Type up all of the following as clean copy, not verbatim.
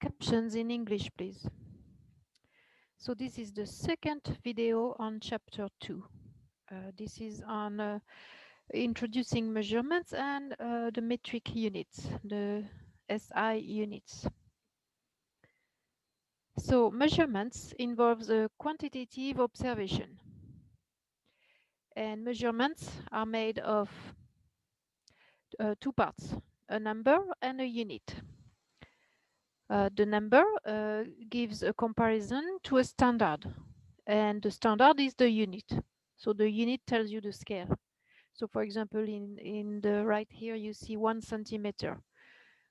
Captions in English, please. So this is the second video on chapter 2. This is on introducing measurements and the metric units, the SI units. So measurements involves a quantitative observation. And measurements are made of two parts, a number and a unit. The number gives a comparison to a standard, and the standard is the unit. So the unit tells you the scale. So for example, in the right here, you see 1 centimeter.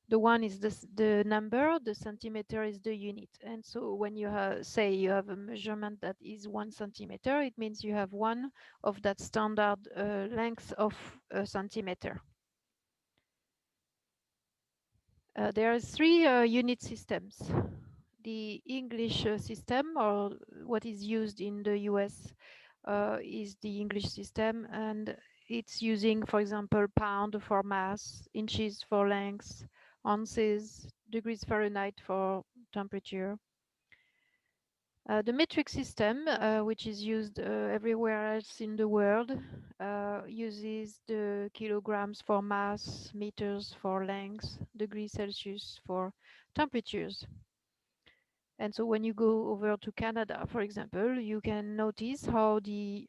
The one is the number, the centimeter is the unit. And so when you say you have a measurement that is 1 centimeter, it means you have one of that standard length of a centimeter. There are three unit systems. The English system, or what is used in the US, is the English system, and it's using, for example, pound for mass, inches for length, ounces, degrees Fahrenheit for temperature. The metric system, which is used everywhere else in the world, uses the kilograms for mass, meters for length, degrees Celsius for temperatures. And so when you go over to Canada, for example, you can notice how the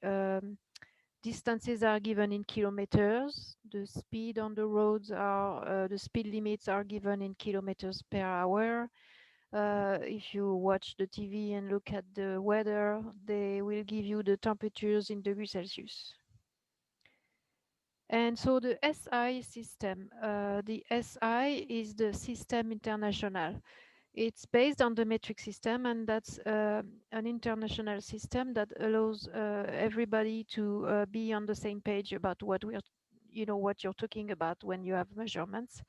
distances are given in kilometers. The speed on the roads are, the speed limits are given in kilometers per hour. If you watch the TV and look at the weather, they will give you the temperatures in degrees Celsius. And so the SI system, the SI is the System International. It's based on the metric system, and that's an international system that allows everybody to be on the same page about what what you're talking about when you have measurements.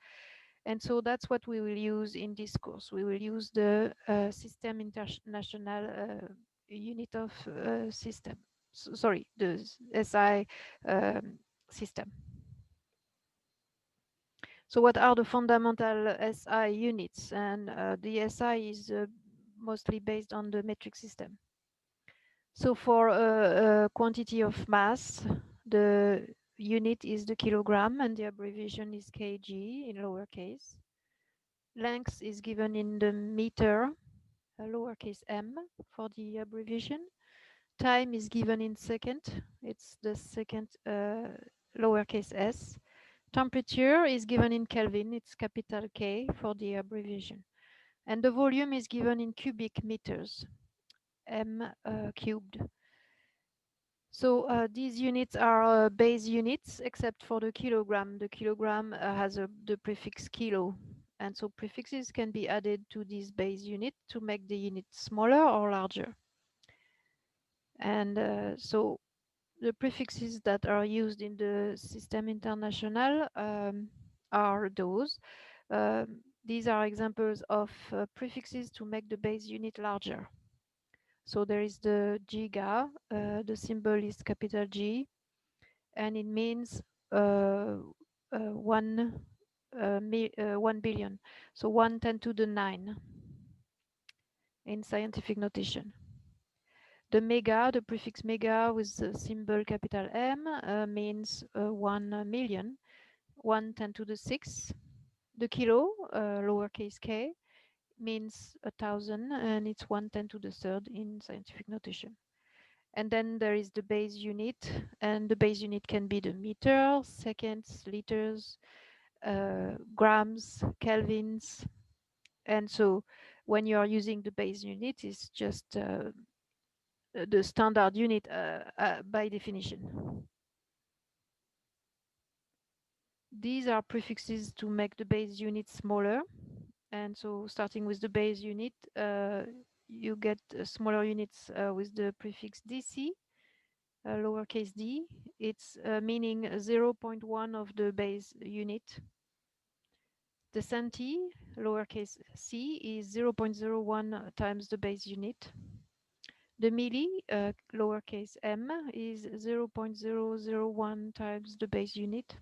And so that's what we will use in this course. We will use the System International unit of system. Sorry, the SI system. So what are the fundamental SI units? And the SI is mostly based on the metric system. So for a quantity of mass, the unit is the kilogram, and the abbreviation is kg in lowercase. Length is given in the meter, lowercase m for the abbreviation. Time is given in second. It's the second lowercase s. Temperature is given in Kelvin. It's capital K for the abbreviation. And the volume is given in cubic meters, m cubed. So these units are base units, except for the kilogram. The kilogram has the prefix kilo. And so prefixes can be added to this base unit to make the unit smaller or larger. And so the prefixes that are used in the System International are those. These are examples of prefixes to make the base unit larger. So there is the giga, the symbol is capital G, and it means 1 billion. So 1 × 10⁹ in scientific notation. The mega, the prefix mega with the symbol capital M means 1 million, 1 × 10⁶. The kilo, lowercase k, means 1,000, and it's 1 × 10⁵ in scientific notation. And then there is the base unit, and the base unit can be the meter, seconds, liters, grams, kelvins. And so when you are using the base unit, it's just the standard unit by definition. These are prefixes to make the base unit smaller. And so starting with the base unit, you get smaller units with the prefix DC, lowercase d. It's meaning 0.1 of the base unit. The centi, lowercase c, is 0.01 times the base unit. The milli, lowercase m, is 0.001 times the base unit.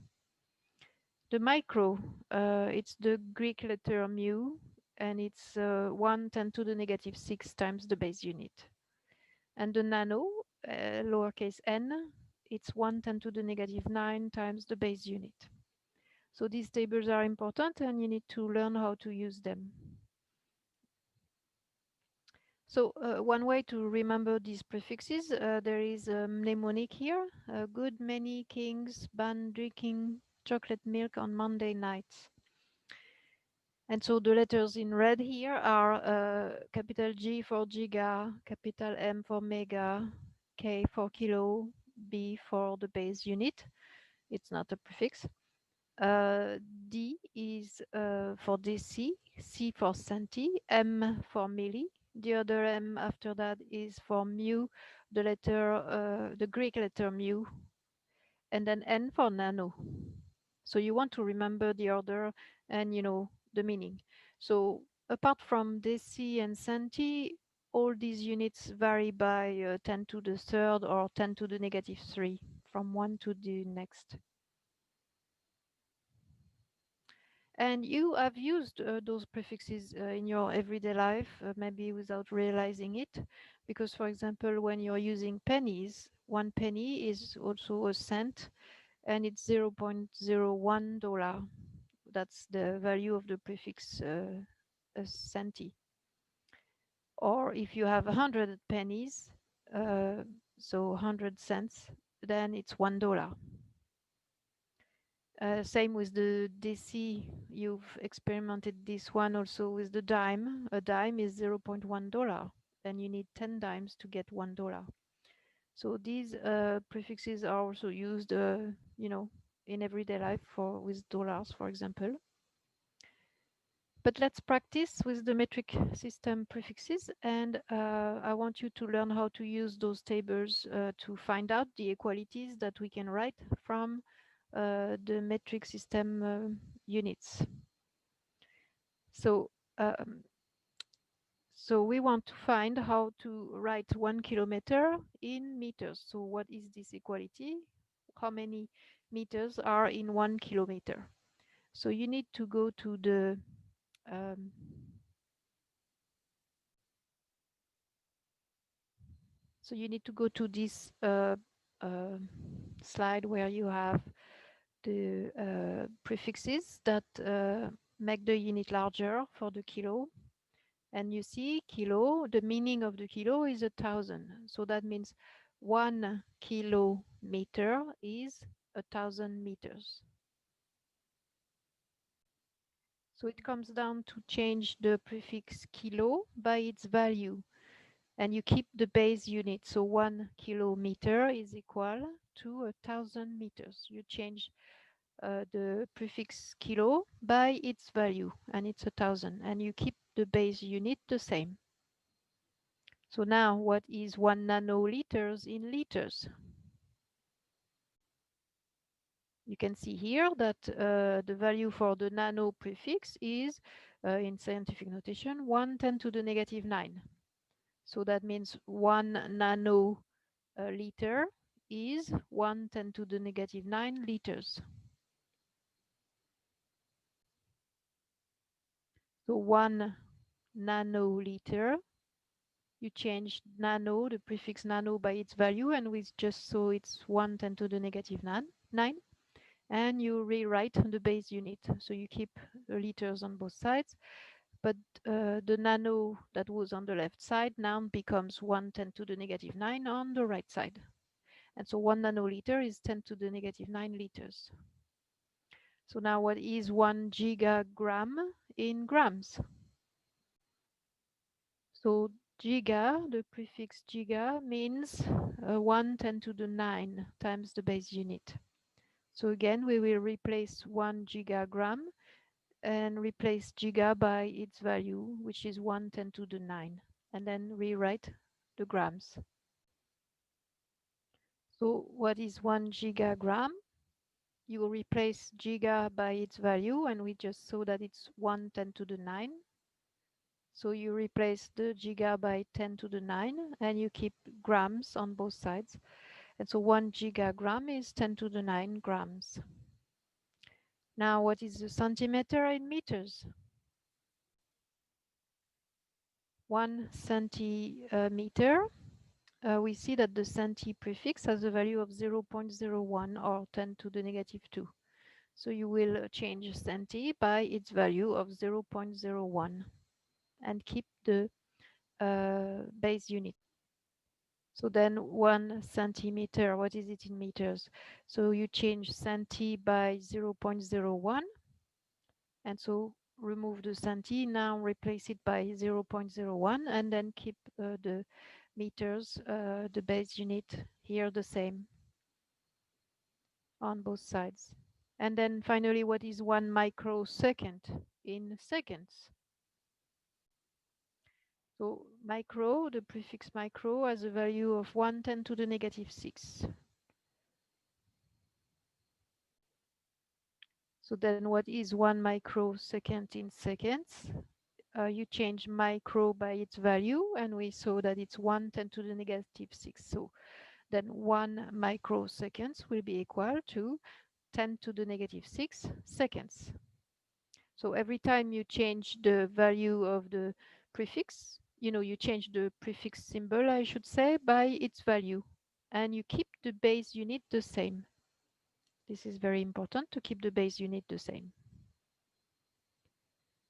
The micro, it's the Greek letter mu, and it's 1 10 to the negative 6 times the base unit. And the nano, lowercase n, it's 1 10 to the negative 9 times the base unit. So these tables are important and you need to learn how to use them. So one way to remember these prefixes, there is a mnemonic here. Good many kings ban drinking chocolate milk on Monday nights. And so the letters in red here are capital G for giga, capital M for mega, K for kilo, B for the base unit. It's not a prefix. D is for deci, C for centi, M for milli. The other M after that is for mu, the letter, the Greek letter mu, and then N for nano. So you want to remember the order and the meaning. So apart from deci and centi, all these units vary by 10 to the third or 10 to the negative 3 from one to the next. And you have used those prefixes in your everyday life, maybe without realizing it, because for example, when you're using pennies, 1 penny is also a cent, and it's $0.01. That's the value of the prefix centi. Or if you have 100 pennies, so 100 cents, then it's $1. Same with the deci. You've experimented this one also with the dime. A dime is $0.1, and you need 10 dimes to get $1. So these prefixes are also used, in everyday life with dollars, for example. But let's practice with the metric system prefixes, and I want you to learn how to use those tables to find out the equalities that we can write from the metric system units. So, so we want to find how to write 1 kilometer in meters. So what is this equality? How many meters are in 1 kilometer? So you need to go to the so you need to go to this slide where you have the prefixes that make the unit larger for the kilo. And you see kilo, the meaning of the kilo is 1,000. So that means 1 kilometer is 1,000 meters. So it comes down to change the prefix kilo by its value. And you keep the base unit. So 1 kilometer is equal to 1,000 meters. You change the prefix kilo by its value, and it's 1,000. And you keep the base unit the same. So now what is 1 nanoliters in liters? You can see here that the value for the nano prefix is, in scientific notation, 1 10 to the negative 9. So that means 1 nano liter is 1 10 to the negative 9 liters. So 1 nanoliter, you change nano, the prefix nano by its value, and we just saw it's 1 10 to the negative 9. And you rewrite the base unit. So you keep the liters on both sides, but the nano that was on the left side now becomes 1 10 to the negative 9 on the right side. And so 1 nanoliter is 10 to the negative 9 liters. So now what is 1 gigagram in grams? So giga, the prefix giga, means 1 10 to the 9 times the base unit. So again, we will replace 1 gigagram and replace giga by its value, which is 1 10 to the 9, and then rewrite the grams. So what is 1 gigagram? You will replace giga by its value, and we just saw that it's 1 10 to the 9. So you replace the giga by 10 to the 9, and you keep grams on both sides. And so 1 gigagram is 10 to the 9 grams. Now, what is a centimeter in meters? 1 centimeter, we see that the centi prefix has a value of 0.01 or 10 to the negative 2. So you will change centi by its value of 0.01 and keep the base unit. So then 1 centimeter, what is it in meters? So you change centi by 0.01, and so remove the centi, now replace it by 0.01, and then keep the meters, the base unit here the same on both sides. And then finally, what is 1 microsecond in seconds? So micro, the prefix micro, has a value of 1/10 to the negative 6. So then what is 1 microsecond in seconds? You change micro by its value, and we saw that it's 1/10 to the negative 6. So then 1 microseconds will be equal to 10 to the negative 6 seconds. So every time you change the value of the prefix, you change the prefix symbol, I should say, by its value, and you keep the base unit the same. This is very important, to keep the base unit the same.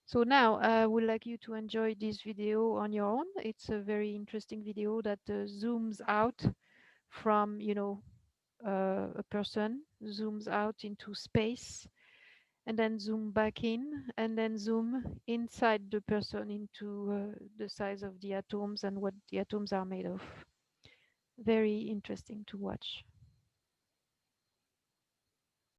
So now I would like you to enjoy this video on your own. It's a very interesting video that zooms out from, a person, zooms out into space, and then zoom back in, and then zoom inside the person into the size of the atoms and what the atoms are made of. Very interesting to watch.